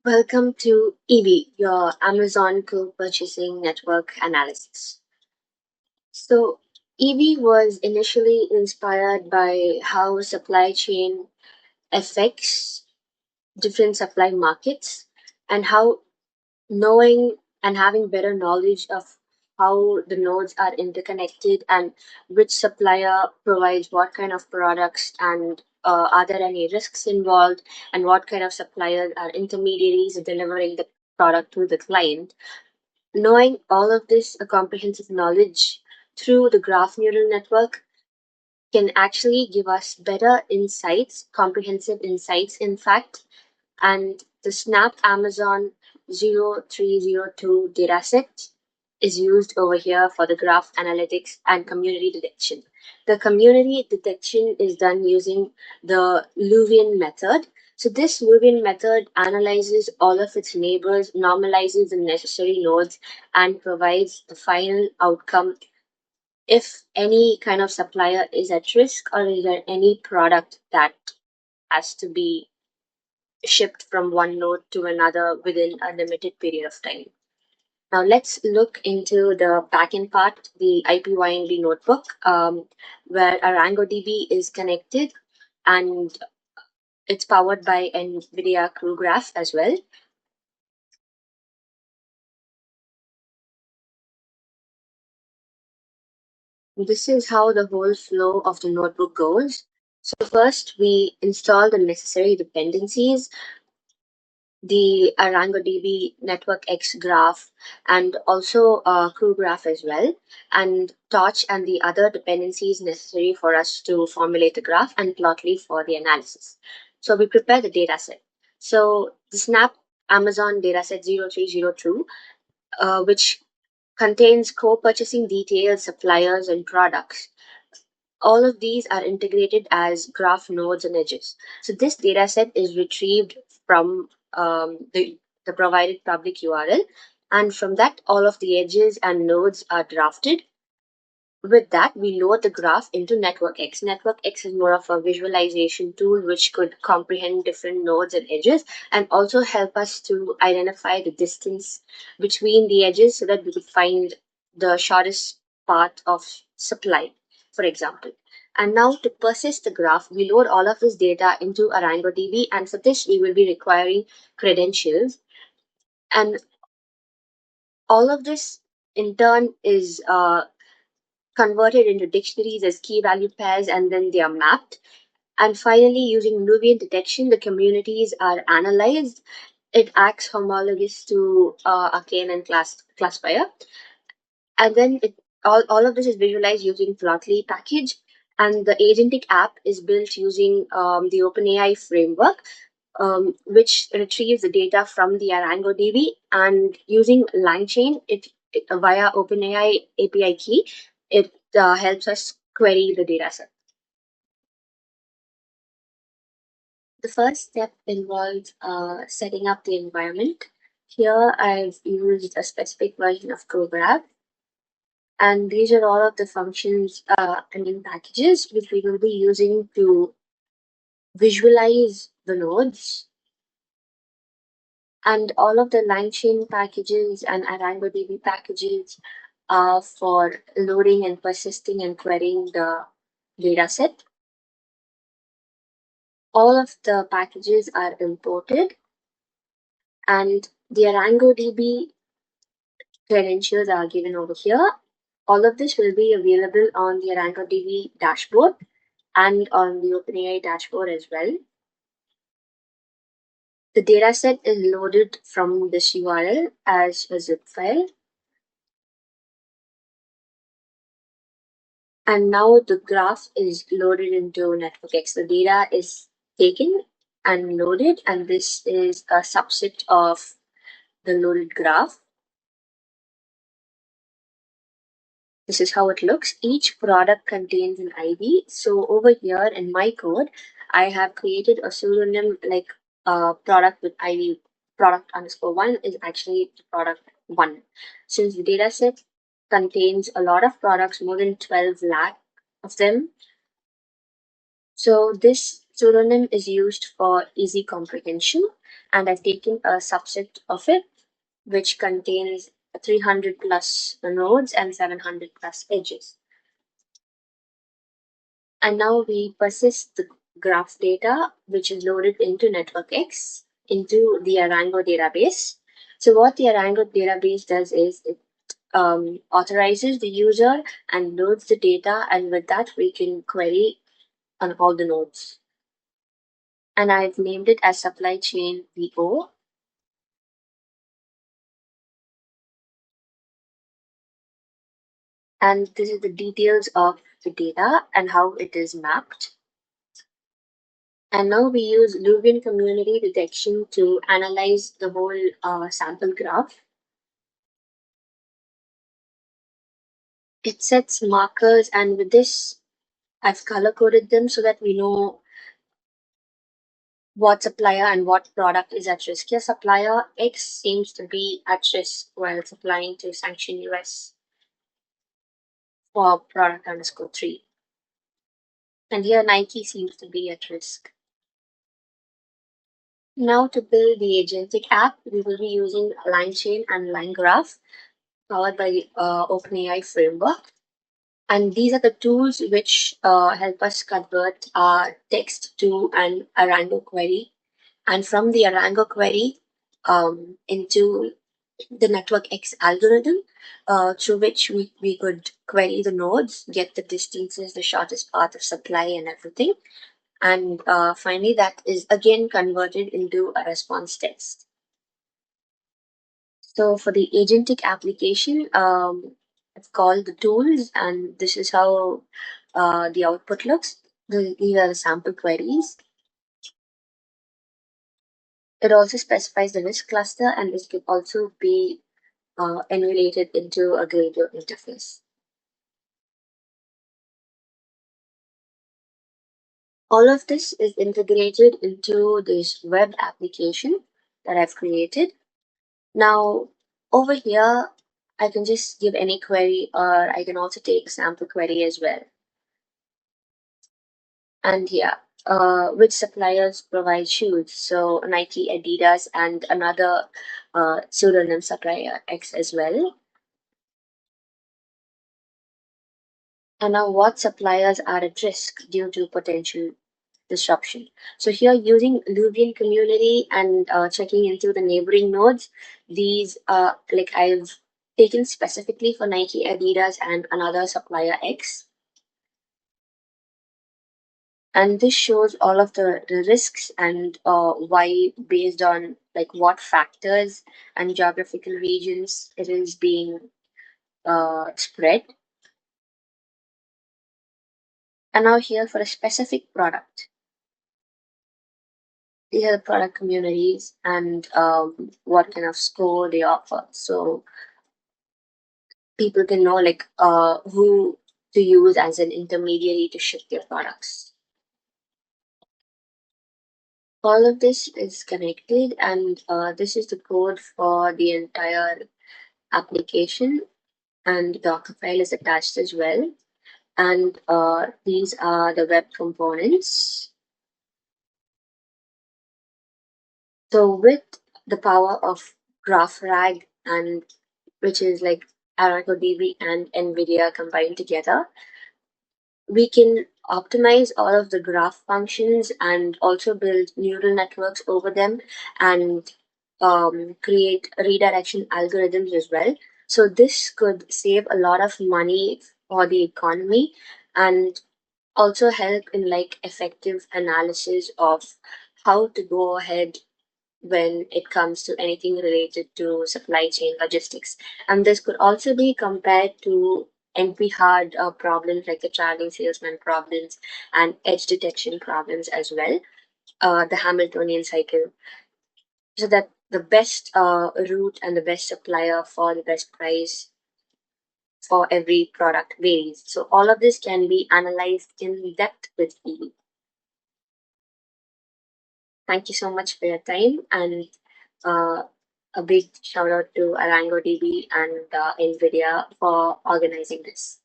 Welcome to Eeve, your Amazon co-purchasing network analysts. So, Eeve was initially inspired by how supply chain affects different supply markets and how knowing and having better knowledge of how the nodes are interconnected and which supplier provides what kind of products and are there any risks involved and what kind of suppliers are intermediaries delivering the product to the client. Knowing all of this, a comprehensive knowledge through the graph neural network can actually give us better insights, comprehensive insights, in fact. And the Snap Amazon 0302 dataset is used over here for the graph analytics and community detection. The community detection is done using the Leuvian method. So this Leuvian method analyzes all of its neighbors, normalizes the necessary nodes, and provides the final outcome if any kind of supplier is at risk or is there any product that has to be shipped from one node to another within a limited period of time. Now let's look into the backend part, the IPYNB notebook, where ArangoDB is connected and it's powered by NVIDIA CuGraph as well. This is how the whole flow of the notebook goes. So first we install the necessary dependencies, the ArangoDB Network X graph, and also CuGraph as well, and Torch and the other dependencies necessary for us to formulate the graph and Plotly for the analysis. So we prepare the dataset. So the Snap Amazon dataset 0302, which contains co-purchasing details, suppliers, and products. All of these are integrated as graph nodes and edges. So this dataset is retrieved from the provided public URL, and from that, all of the edges and nodes are drafted. With that, we load the graph into Network X. Network X is more of a visualization tool which could comprehend different nodes and edges and also help us to identify the distance between the edges so that we could find the shortest path of supply, for example. And now to persist the graph, we load all of this data into ArangoDB, and for this we will be requiring credentials. And all of this in turn is converted into dictionaries as key value pairs, and then they are mapped. And finally, using Leuvian detection, the communities are analyzed. It acts homologous to a KNN classifier. And then all of this is visualized using Plotly package. And the agentic app is built using the OpenAI framework, which retrieves the data from the ArangoDB, and using LangChain, via OpenAI API key, it helps us query the dataset. The first step involves setting up the environment. Here I've used a specific version of CuGraph, and these are all of the functions and in packages which we will be using to visualize the nodes. And all of the LangChain packages and ArangoDB packages are for loading and persisting and querying the dataset. All of the packages are imported, and the ArangoDB credentials are given over here. All of this will be available on the ArangoDB dashboard and on the OpenAI dashboard as well. The dataset is loaded from this URL as a zip file. And now the graph is loaded into Network X. The data is taken and loaded, and this is a subset of the loaded graph. This is how it looks. Each product contains an ID. So over here in my code, I have created a pseudonym like product with ID product_1 is actually product 1. Since the dataset contains a lot of products, more than 12 lakh of them, so this Pseudonym is used for easy comprehension, and I've taken a subset of it which contains 300 plus nodes and 700 plus edges. And now we persist the graph data, which is loaded into Network X, into the Arango database. So what the Arango database does is it authorizes the user and loads the data, and with that we can query on all the nodes. And I've named it as supply chain VO. And this is the details of the data and how it is mapped. And now we use Leuven community detection to analyze the whole sample graph. It sets markers, and with this, I've color coded them so that we know what supplier and what product is at risk. Here, supplier X seems to be at risk while supplying to Sanction US for product underscore 3. And here, Nike seems to be at risk. Now, to build the agentic app, we will be using LineChain and LineGraph powered by the OpenAI framework. And these are the tools which help us convert our text to an Arango query. And from the Arango query into the Network X algorithm, through which we could query the nodes, get the distances, the shortest path of supply, and everything. And finally, that is again converted into a response text. So for the agentic application, I've called the tools, and this is how the output looks. These are the sample queries. It also specifies the risk cluster, and this could also be emulated into a Gradle interface. All of this is integrated into this web application that I've created. Now, over here, I can just give any query, or I can also take sample query as well. And yeah, which suppliers provide shoes? So Nike, Adidas, and another pseudonym supplier X as well. And now, what suppliers are at risk due to potential disruption? So here, using Leuven community and checking into the neighboring nodes, these like I've taken specifically for Nike, Adidas, and another supplier X. And this shows all of the risks and why, based on like what factors and geographical regions it is being spread. And now here for a specific product, these are the product communities and what kind of score they offer, so people can know like who to use as an intermediary to ship their products. All of this is connected, and this is the code for the entire application, and Docker file is attached as well. And these are the web components. So with the power of GraphRag, and which is like ArangoDB and NVIDIA combined together, we can optimize all of the graph functions and also build neural networks over them, and create redirection algorithms as well. So this could save a lot of money for the economy, and also help in like effective analysis of how to go ahead when it comes to anything related to supply chain logistics. And this could also be compared to NP hard problems like the traveling salesman problems and edge detection problems as well, the Hamiltonian cycle, so that the best route and the best supplier for the best price for every product varies. So all of this can be analyzed in depth with Eeve. Thank you so much for your time, and uh, a big shout out to ArangoDB and NVIDIA for organizing this.